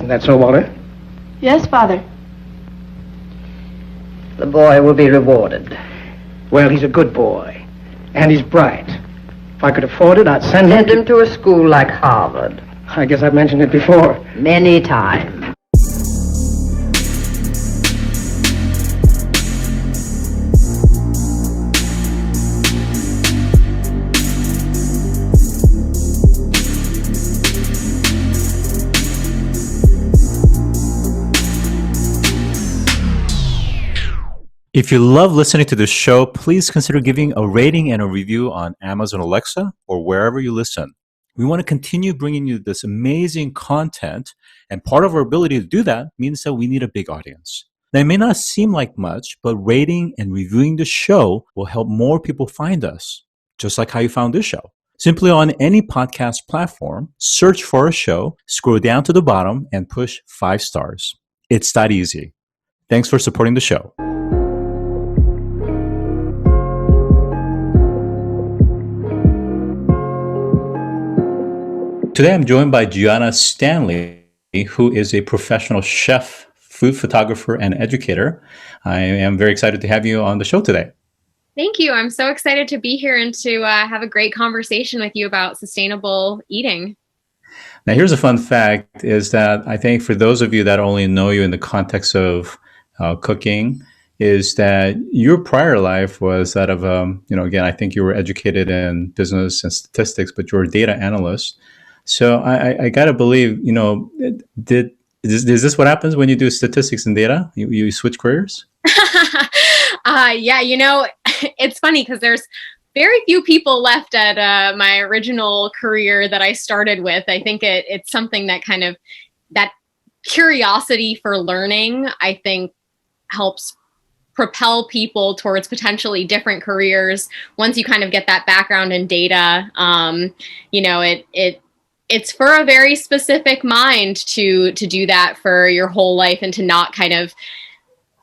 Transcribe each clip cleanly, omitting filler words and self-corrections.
That's so, Walter? Yes, Father. The boy will be rewarded. Well, he's a good boy. And he's bright. If I could afford it, I'd send him to a school like Harvard. I guess I've mentioned it before. Many times. If you love listening to this show, please consider giving a rating and a review on Amazon Alexa or wherever you listen. We want to continue bringing you this amazing content, and part of our ability to do that means that we need a big audience. Now, it may not seem like much, but rating and reviewing the show will help more people find us, just like how you found this show. Simply on any podcast platform, search for a show, scroll down to the bottom, and push 5 stars. It's that easy. Thanks for supporting the show. Today, I'm joined by Gianna Stanley, who is a professional chef, food photographer, and educator. I am very excited to have you on the show today. Thank you. I'm so excited to be here and to have a great conversation with you about sustainable eating. Now, here's a fun fact, is that I think for those of you that only know you in the context of cooking, is that your prior life was that of, again, I think you were educated in business and statistics, but you're a data analyst. So I got to believe, is this what happens when you do statistics and data? You switch careers? Yeah, it's funny because there's very few people left at my original career that I started with. I think it's something that kind of, that curiosity for learning, I think helps propel people towards potentially different careers. Once you kind of get that background in data, it's for a very specific mind to do that for your whole life and to not kind of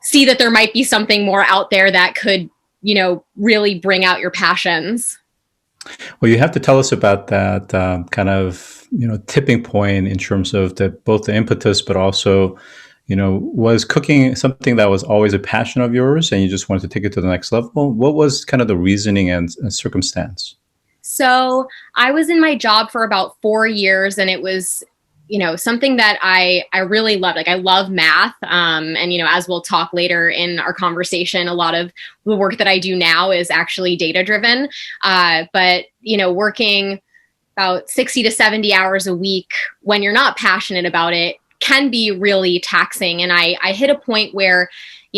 see that there might be something more out there that could, really bring out your passions. Well, you have to tell us about that kind of, tipping point in terms of both the impetus, but also, was cooking something that was always a passion of yours and you just wanted to take it to the next level? What was kind of the reasoning and circumstance? So I was in my job for about 4 years, and it was, something that I really loved. Like, I love math. And, as we'll talk later in our conversation, a lot of the work that I do now is actually data driven. But, working about 60 to 70 hours a week when you're not passionate about it can be really taxing. And I hit a point where,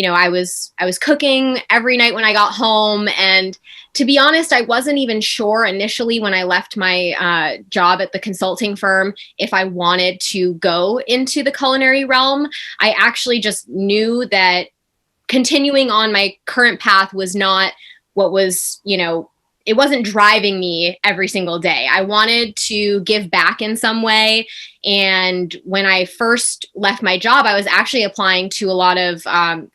I was cooking every night when I got home. And to be honest, I wasn't even sure initially when I left my job at the consulting firm if I wanted to go into the culinary realm. I actually just knew that continuing on my current path was not what was, it wasn't driving me every single day. I wanted to give back in some way. And when I first left my job, I was actually applying to a lot of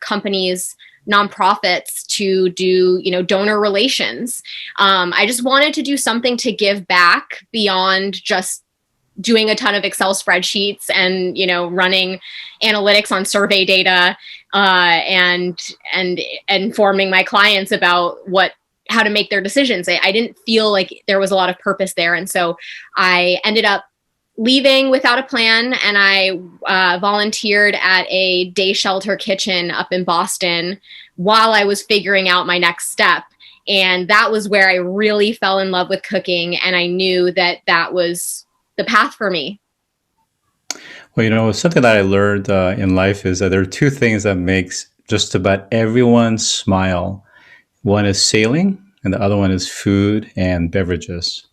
companies, nonprofits, to do, donor relations. I just wanted to do something to give back beyond just doing a ton of Excel spreadsheets and, running analytics on survey data and informing my clients about how to make their decisions. I didn't feel like there was a lot of purpose there. And so I ended up leaving without a plan, and I volunteered at a day shelter kitchen up in Boston while I was figuring out my next step. And that was where I really fell in love with cooking, and I knew that that was the path for me. Well, something that I learned in life is that there are 2 things that makes just about everyone smile. One is sailing, and the other one is food and beverages.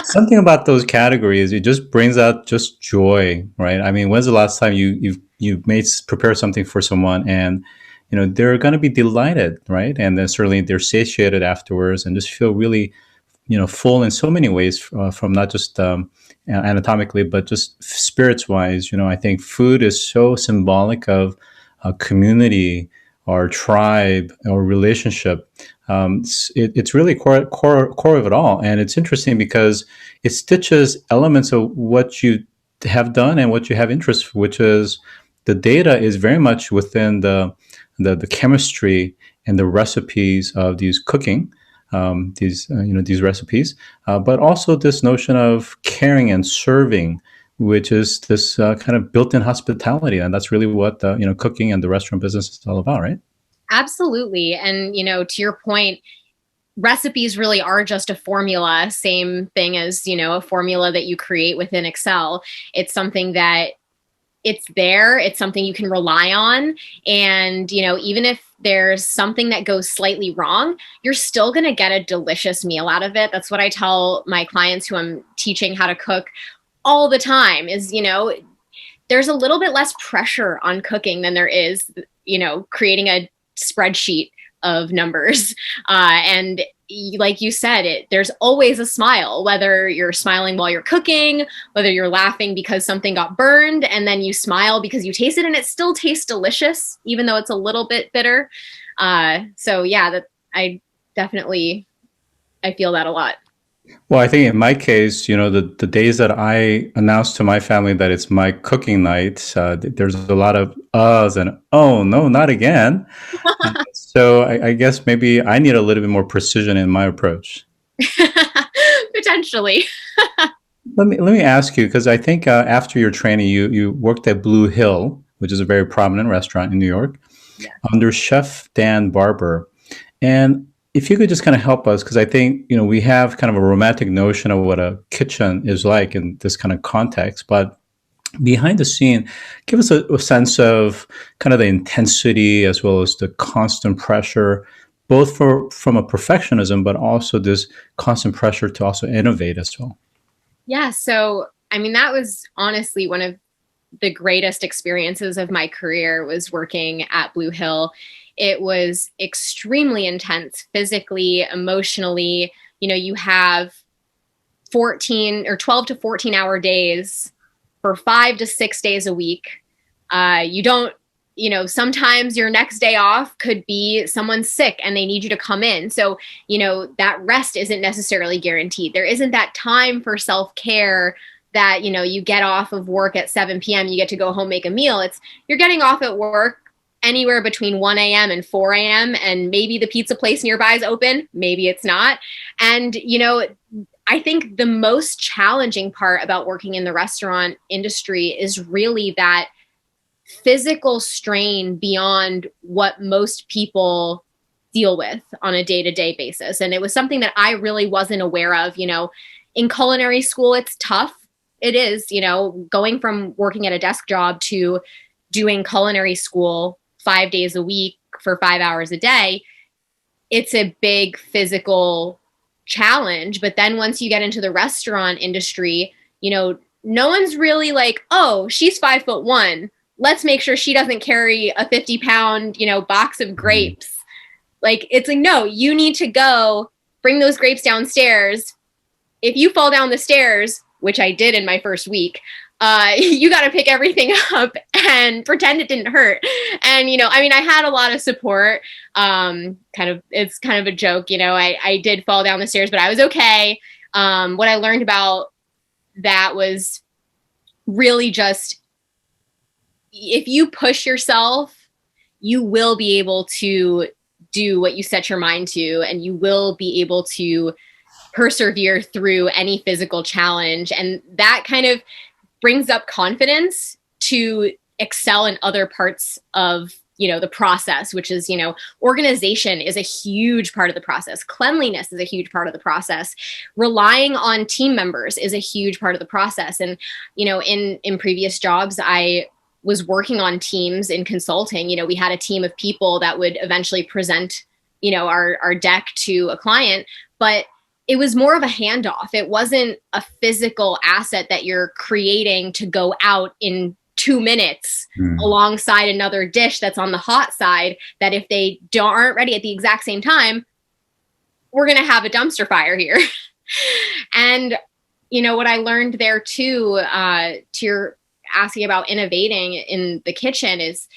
Something about those categories, it just brings out just joy, right? I mean, when's the last time you prepare something for someone and, they're going to be delighted, right? And then certainly they're satiated afterwards and just feel really, full in so many ways from not just anatomically, but just spirits-wise. I think food is so symbolic of a community or tribe or relationship. It's really core of it all. And it's interesting because it stitches elements of what you have done and what you have interest, which is the data is very much within the chemistry and the recipes of these cooking, these recipes, but also this notion of caring and serving, which is this kind of built-in hospitality, and that's really what cooking and the restaurant business is all about, right? Absolutely. And, to your point, recipes really are just a formula, same thing as, a formula that you create within Excel. It's something that it's there, it's something you can rely on. And, even if there's something that goes slightly wrong, you're still going to get a delicious meal out of it. That's what I tell my clients who I'm teaching how to cook all the time is, there's a little bit less pressure on cooking than there is, creating a spreadsheet of numbers. And like you said, there's always a smile, whether you're smiling while you're cooking, whether you're laughing because something got burned, and then you smile because you taste it and it still tastes delicious, even though it's a little bit bitter. So yeah, that I feel that a lot. Well, I think in my case, the days that I announce to my family that it's my cooking night, there's a lot of uhs and oh no, not again. So I guess maybe I need a little bit more precision in my approach. Potentially. Let me ask you, because I think after your training, you worked at Blue Hill, which is a very prominent restaurant in New York, Yeah. under Chef Dan Barber. And if you could just kind of help us, because I think, we have kind of a romantic notion of what a kitchen is like in this kind of context, but behind the scene, give us a sense of kind of the intensity as well as the constant pressure, both from a perfectionism, but also this constant pressure to also innovate as well. Yeah. So, that was honestly one of the greatest experiences of my career was working at Blue Hill. It was extremely intense physically, emotionally. You have 14 or 12 to 14 hour days for 5 to 6 days a week. You don't, sometimes your next day off could be someone's sick and they need you to come in. So, that rest isn't necessarily guaranteed. There isn't that time for self-care that, you get off of work at 7 p.m., you get to go home, make a meal. You're getting off at work anywhere between 1 a.m. and 4 a.m. and maybe the pizza place nearby is open, maybe it's not. And, I think the most challenging part about working in the restaurant industry is really that physical strain beyond what most people deal with on a day-to-day basis. And it was something that I really wasn't aware of. In culinary school, it's tough. It is, going from working at a desk job to doing culinary school 5 days a week for 5 hours a day. It's a big physical challenge. But then once you get into the restaurant industry, no one's really like, oh, she's 5'1". Let's make sure she doesn't carry a 50-pound, box of grapes. Like, it's like, no, you need to go bring those grapes downstairs. If you fall down the stairs, which I did in my first week, you got to pick everything up and pretend it didn't hurt. And, I had a lot of support. It's kind of a joke, I did fall down the stairs, but I was okay. What I learned about that was really just, if you push yourself, you will be able to do what you set your mind to, and you will be able to persevere through any physical challenge. And that kind of brings up confidence to excel in other parts of, the process, which is, organization is a huge part of the process. Cleanliness is a huge part of the process. Relying on team members is a huge part of the process. And, in previous jobs, I was working on teams in consulting. We had a team of people that would eventually present, our deck to a client, but it was more of a handoff. It wasn't a physical asset that you're creating to go out in 2 minutes alongside another dish that's on the hot side, that if they aren't ready at the exact same time, we're going to have a dumpster fire here. And, what I learned there too, to your asking about innovating in the kitchen, is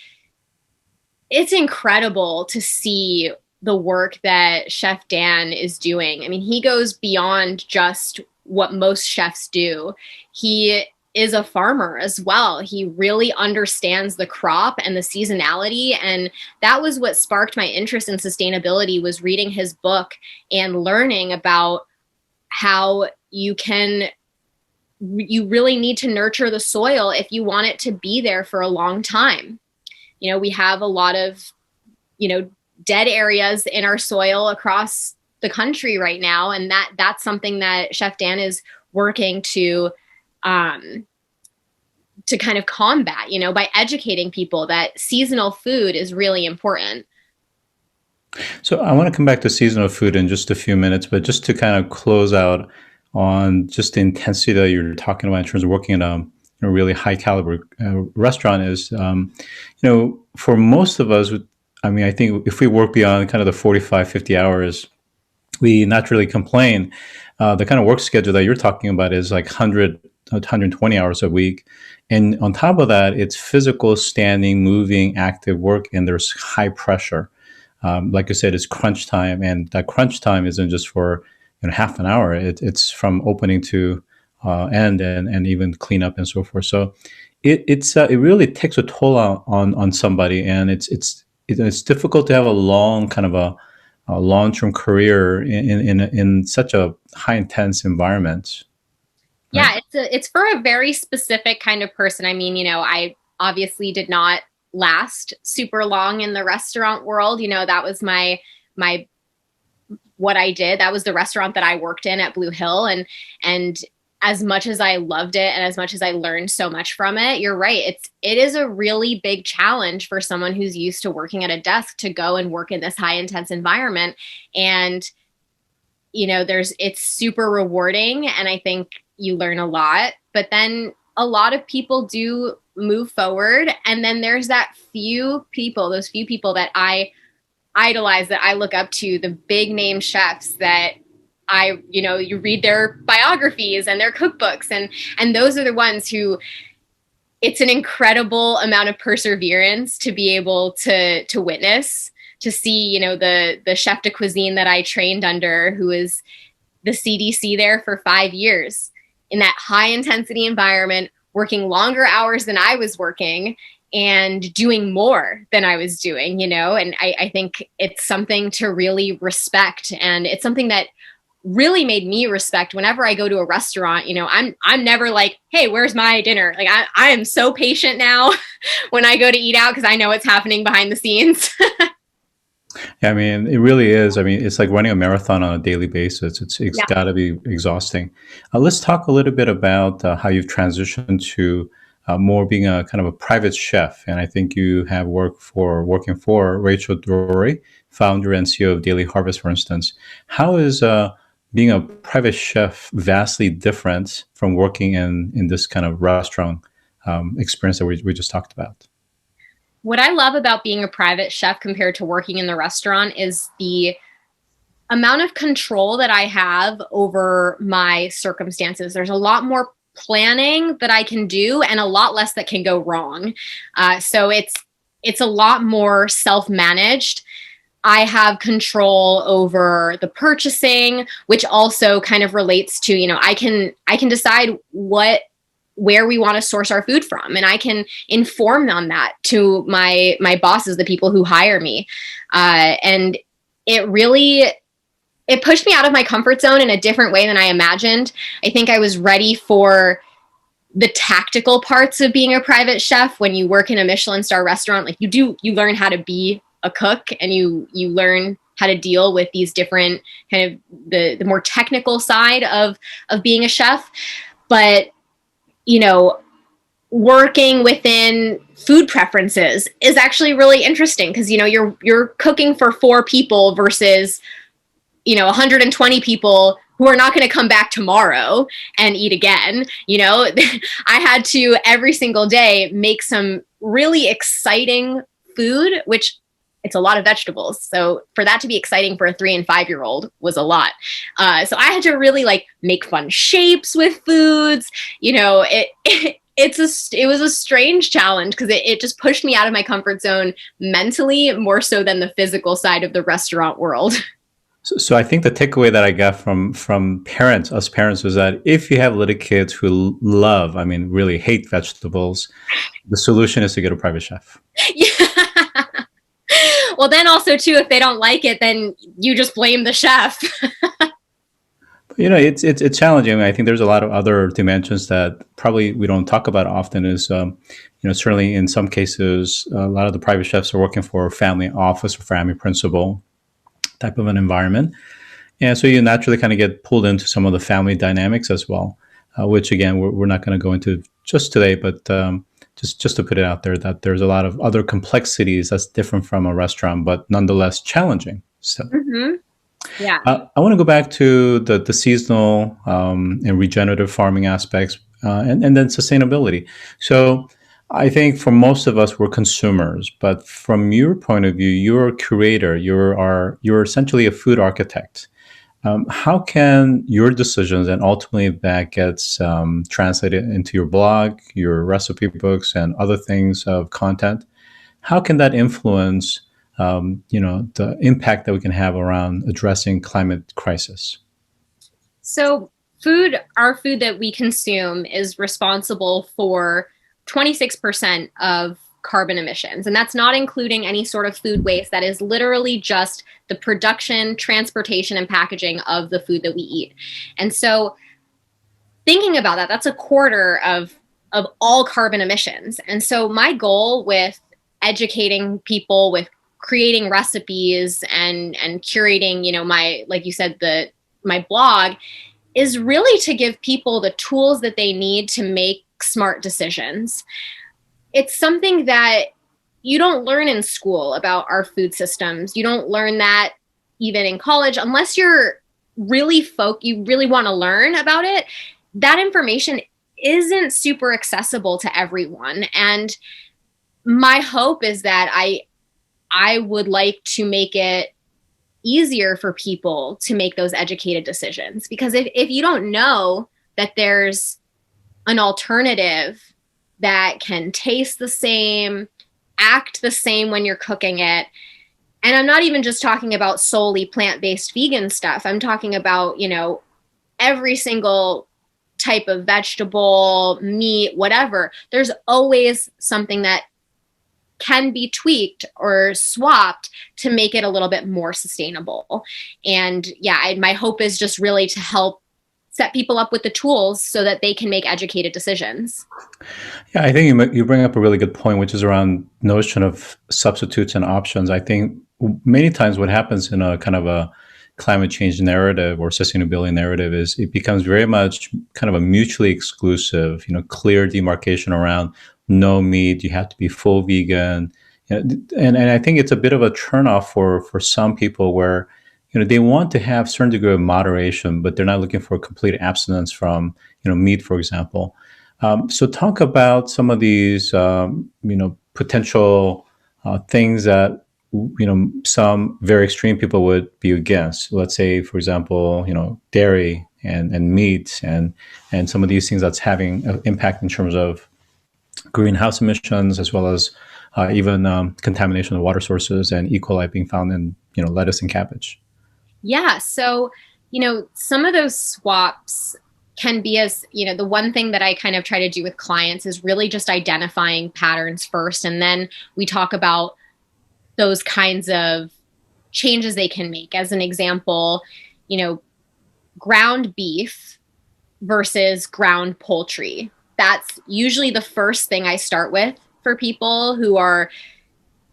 it's incredible to see the work that Chef Dan is doing. He goes beyond just what most chefs do. He is a farmer as well. He really understands the crop and the seasonality. And that was what sparked my interest in sustainability, was reading his book and learning about how you really need to nurture the soil if you want it to be there for a long time. You know, we have a lot of, dead areas in our soil across the country right now. And that's something that Chef Dan is working to kind of combat, by educating people that seasonal food is really important. So I want to come back to seasonal food in just a few minutes, but just to kind of close out on just the intensity that you're talking about in terms of working in a really high caliber restaurant is, for most of us, I think if we work beyond kind of the 45, 50 hours, we naturally complain. The kind of work schedule that you're talking about is like 120 hours a week. And on top of that, it's physical, standing, moving, active work, and there's high pressure. Like I said, it's crunch time, and that crunch time isn't just for half an hour. It's from opening to end, and even cleanup and so forth. So it really takes a toll on somebody, and it's difficult to have a long kind of a long-term career in such a high intense environment. Right? Yeah, it's for a very specific kind of person. I mean, I obviously did not last super long in the restaurant world. That was my what I did. That was the restaurant that I worked in at Blue Hill, and as much as I loved it and as much as I learned so much from it, you're right. It is a really big challenge for someone who's used to working at a desk to go and work in this high intense environment. And, it's super rewarding. And I think you learn a lot, but then a lot of people do move forward. And then there's those few people that I idolize, that I look up to, the big name chefs that you read their biographies and their cookbooks, and those are the ones who, it's an incredible amount of perseverance to be able to witness, to see, the chef de cuisine that I trained under, who is the CDC there for 5 years in that high intensity environment, working longer hours than I was working and doing more than I was doing, and I think it's something to really respect. And it's something that really made me respect whenever I go to a restaurant. I'm never like, hey, where's my dinner? Like I am so patient now when I go to eat out, because I know what's happening behind the scenes. Yeah, it really is. It's like running a marathon on a daily basis. It's got to be exhausting. Let's talk a little bit about how you've transitioned to more being a kind of a private chef. And I think you have working for Rachel Dory, founder and CEO of Daily Harvest, for instance. How is being a private chef vastly different from working in this kind of restaurant experience that we just talked about? What I love about being a private chef compared to working in the restaurant is the amount of control that I have over my circumstances. There's a lot more planning that I can do and a lot less that can go wrong. So it's a lot more self-managed. I have control over the purchasing, which also kind of relates to, I can decide where we want to source our food from, and I can inform on that to my bosses, the people who hire me. And it pushed me out of my comfort zone in a different way than I imagined. I think I was ready for the tactical parts of being a private chef. When you work in a Michelin star restaurant, like you learn how to be a cook, and you learn how to deal with these different kind of the more technical side of being a chef. But, working within food preferences is actually really interesting, because, you're cooking for 4 people versus, 120 people who are not going to come back tomorrow and eat again. I had to every single day make some really exciting food, which it's a lot of vegetables. So for that to be exciting for a 3 and 5-year-old was a lot. So I had to really make fun shapes with foods. It was a strange challenge, because it just pushed me out of my comfort zone mentally, more so than the physical side of the restaurant world. So I think the takeaway that I got from parents, us parents, was that if you have little kids who love, I mean, really hate vegetables, the solution is to get a private chef. Yeah. Well, then also too, if they don't like it, then you just blame the chef. It's challenging. I mean, I think there's a lot of other dimensions that probably we don't talk about often. Is certainly in some cases, a lot of the private chefs are working for a family office or family principal type of an environment, and so you naturally kind of get pulled into some of the family dynamics as well, which again we're not going to go into just today, but just to put it out there that there's a lot of other complexities that's different from a restaurant, but nonetheless challenging. So. Hmm. Yeah. I want to go back to the seasonal and regenerative farming aspects and then sustainability. So I think for most of us, we're consumers, but from your point of view, you're a curator, you're essentially a food architect. How can your decisions and ultimately that gets translated into your blog, your recipe books, and other things of content? How can that influence the impact that we can have around addressing climate crisis? So our food that we consume is responsible for 26% of carbon emissions. And that's not including any sort of food waste. That is literally just the production, transportation, and packaging of the food that we eat. And so thinking about that, that's a quarter of all carbon emissions. And so my goal with educating people, with creating recipes and curating, my, like you said, my blog is really to give people the tools that they need to make smart decisions. It's something that you don't learn in school about our food systems. You don't learn that even in college, unless you're really you really want to learn about it. That information isn't super accessible to everyone. And my hope is that I would like to make it easier for people to make those educated decisions. Because if you don't know that there's an alternative that can taste the same, act the same when you're cooking it, and I'm not even just talking about solely plant-based vegan stuff. I'm talking about, every single type of vegetable, meat, whatever. There's always something that can be tweaked or swapped to make it a little bit more sustainable. And yeah, my hope is just really to help set people up with the tools so that they can make educated decisions. Yeah, I think you bring up a really good point, which is around notion of substitutes and options. I think many times what happens in a kind of a climate change narrative or sustainability narrative is it becomes very much kind of a mutually exclusive, clear demarcation around no meat, you have to be full vegan. And I think it's a bit of a turnoff for some people where, they want to have certain degree of moderation, but they're not looking for a complete abstinence from, meat, for example. So talk about some of these, potential things that, some very extreme people would be against. Let's say, for example, dairy and meat and some of these things that's having an impact in terms of greenhouse emissions, as well as even contamination of water sources and E. coli being found in lettuce and cabbage. Yeah. So, some of those swaps can be the one thing that I kind of try to do with clients is really just identifying patterns first. And then we talk about those kinds of changes they can make. As an example, ground beef versus ground poultry. That's usually the first thing I start with for people who are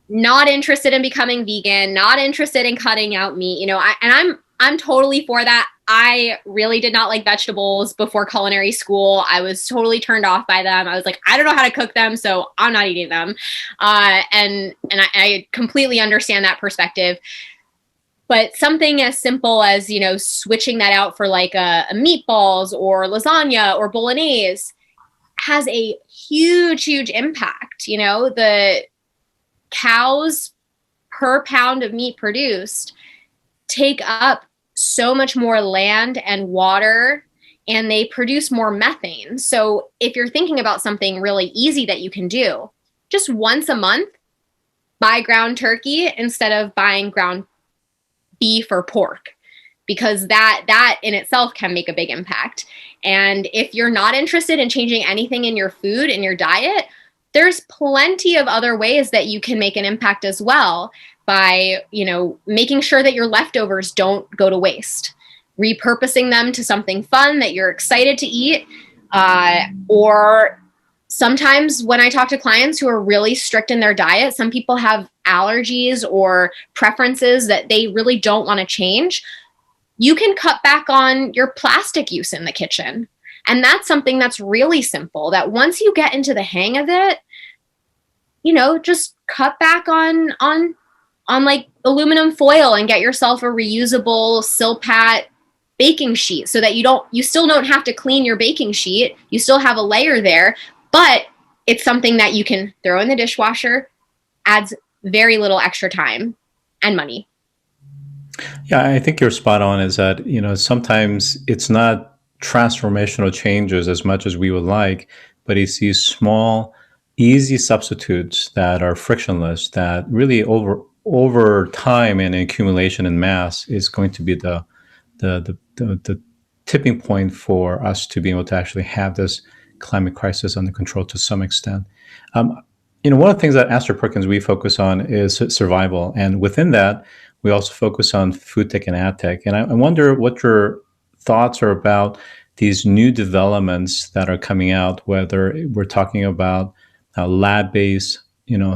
not interested in becoming vegan, not interested in cutting out meat, I'm totally for that. I really did not like vegetables before culinary school. I was totally turned off by them. I was like, I don't know how to cook them, so I'm not eating them. And I completely understand that perspective. But something as simple as, switching that out for like a meatballs or lasagna or bolognese has a huge, huge impact. The cows per pound of meat produced take up so much more land and water, and they produce more methane. So if you're thinking about something really easy that you can do, just once a month, buy ground turkey instead of buying ground beef or pork. because that in itself can make a big impact. And if you're not interested in changing anything in your food, in your diet, there's plenty of other ways that you can make an impact as well by, making sure that your leftovers don't go to waste, repurposing them to something fun that you're excited to eat. Or sometimes when I talk to clients who are really strict in their diet, some people have allergies or preferences that they really don't want to change. You can cut back on your plastic use in the kitchen. And that's something that's really simple, that once you get into the hang of it, just cut back on like aluminum foil and get yourself a reusable Silpat baking sheet so that you still don't have to clean your baking sheet. You still have a layer there, but it's something that you can throw in the dishwasher, adds very little extra time and money. Yeah, I think you're spot on is that, sometimes it's not transformational changes as much as we would like, but it's these small, easy substitutes that are frictionless that really over time and accumulation in mass is going to be the tipping point for us to be able to actually have this climate crisis under control to some extent. One of the things that Astor Perkins we focus on is survival, and within that, we also focus on food tech and ad tech. And I wonder what your thoughts are about these new developments that are coming out, whether we're talking about lab-based,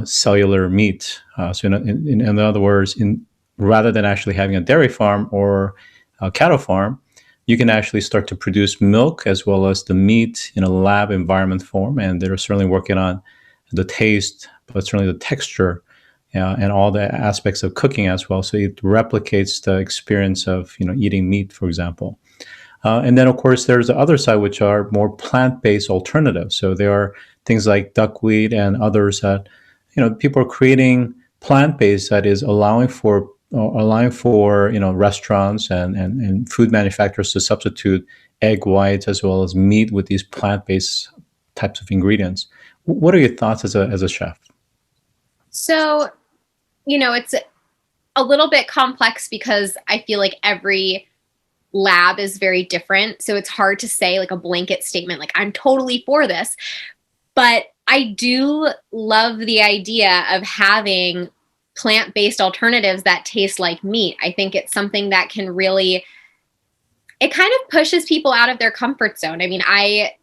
cellular meat. So in other words, rather than actually having a dairy farm or a cattle farm, you can actually start to produce milk as well as the meat in a lab environment form. And they're certainly working on the taste, but certainly the texture and all the aspects of cooking as well. So it replicates the experience of eating meat, for example. And then, of course, there's the other side, which are more plant-based alternatives. So there are things like duckweed and others that people are creating plant-based that is allowing for restaurants and food manufacturers to substitute egg whites as well as meat with these plant-based types of ingredients. What are your thoughts as a chef? So, it's a little bit complex because I feel like every lab is very different. So it's hard to say like a blanket statement, like I'm totally for this. But I do love the idea of having plant-based alternatives that taste like meat. I think it's something that can really, it kind of pushes people out of their comfort zone. I mean, I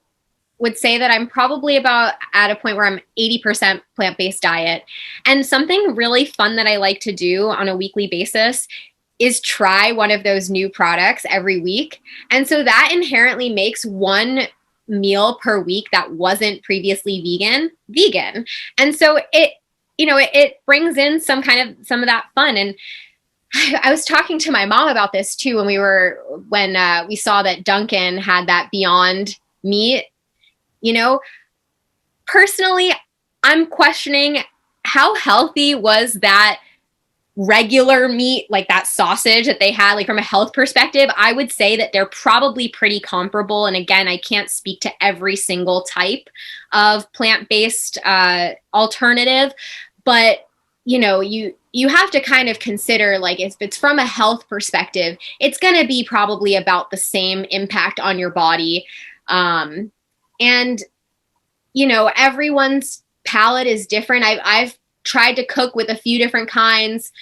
would say that I'm probably about at a point where I'm 80% plant-based diet. And something really fun that I like to do on a weekly basis is try one of those new products every week. And so that inherently makes one meal per week that wasn't previously vegan. And so it brings in some of that fun. And I was talking to my mom about this too when we saw that Dunkin' had that Beyond Meat. Personally, I'm questioning how healthy was that regular meat, like that sausage that they had, like from a health perspective. I would say that they're probably pretty comparable. And again, I can't speak to every single type of plant-based alternative, but you have to kind of consider, like, if it's from a health perspective, it's going to be probably about the same impact on your body. And everyone's palate is different. I've tried to cook with a few different kinds.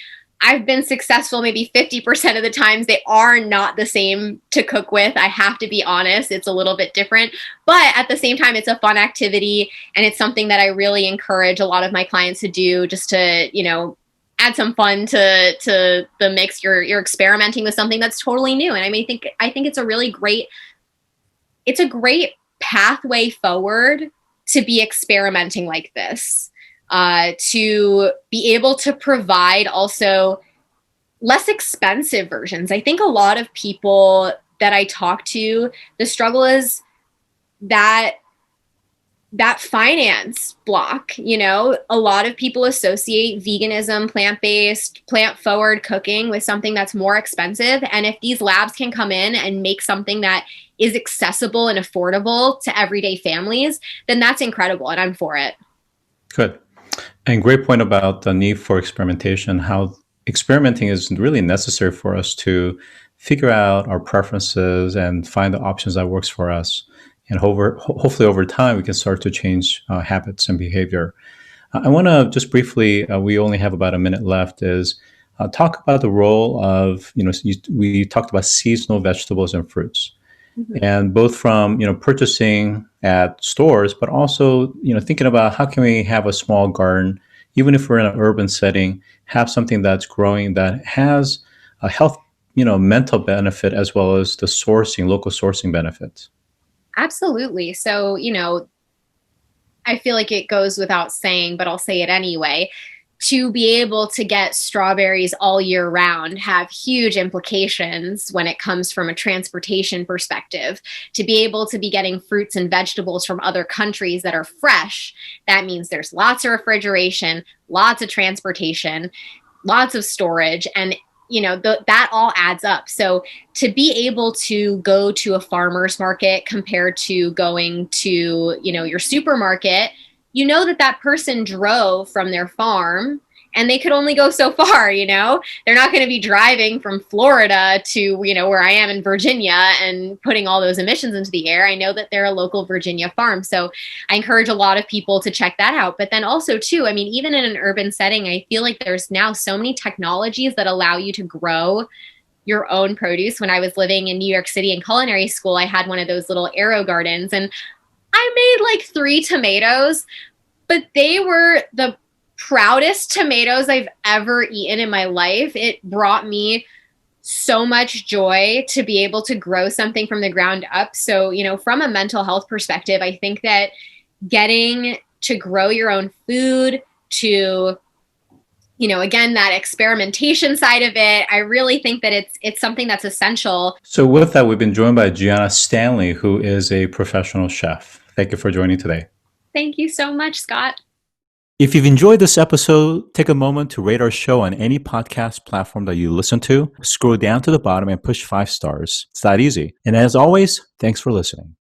I've been successful maybe 50% of the times. They are not the same to cook with. I have to be honest. It's a little bit different, but at the same time, it's a fun activity. And it's something that I really encourage a lot of my clients to do, just to, add some fun to the mix. You're experimenting with something that's totally new. And I think it's a great pathway forward to be experimenting like this. To be able to provide also less expensive versions. I think a lot of people that I talk to, the struggle is that finance block. A lot of people associate veganism, plant-based, plant-forward cooking with something that's more expensive. And if these labs can come in and make something that is accessible and affordable to everyday families, then that's incredible. And I'm for it. Good. And great point about the need for experimentation, how experimenting is really necessary for us to figure out our preferences and find the options that works for us. And hopefully over time, we can start to change habits and behavior. I want to just briefly, we only have about a minute left, is talk about the role of, we talked about seasonal vegetables and fruits. Mm-hmm. And both from, purchasing at stores, but also, thinking about how can we have a small garden, even if we're in an urban setting, have something that's growing that has a health, mental benefit as well as the local sourcing benefits. Absolutely. So, I feel like it goes without saying, but I'll say it anyway. To be able to get strawberries all year round have huge implications when it comes from a transportation perspective. To be able to be getting fruits and vegetables from other countries that are fresh, that means there's lots of refrigeration, lots of transportation, lots of storage, and that all adds up. So to be able to go to a farmer's market compared to going to, your supermarket, that person drove from their farm and they could only go so far, they're not going to be driving from Florida to, where I am in Virginia and putting all those emissions into the air. I know that they're a local Virginia farm. So I encourage a lot of people to check that out. But then also too, even in an urban setting, I feel like there's now so many technologies that allow you to grow your own produce. When I was living in New York City in culinary school, I had one of those little aero gardens and I made like 3 tomatoes, but they were the proudest tomatoes I've ever eaten in my life. It brought me so much joy to be able to grow something from the ground up. So, from a mental health perspective, I think that getting to grow your own food, to, again, that experimentation side of it, I really think that it's something that's essential. So with that, we've been joined by Gianna Stanley, who is a professional chef. Thank you for joining today. Thank you so much, Scott. If you've enjoyed this episode, take a moment to rate our show on any podcast platform that you listen to. Scroll down to the bottom and push 5 stars. It's that easy. And as always, thanks for listening.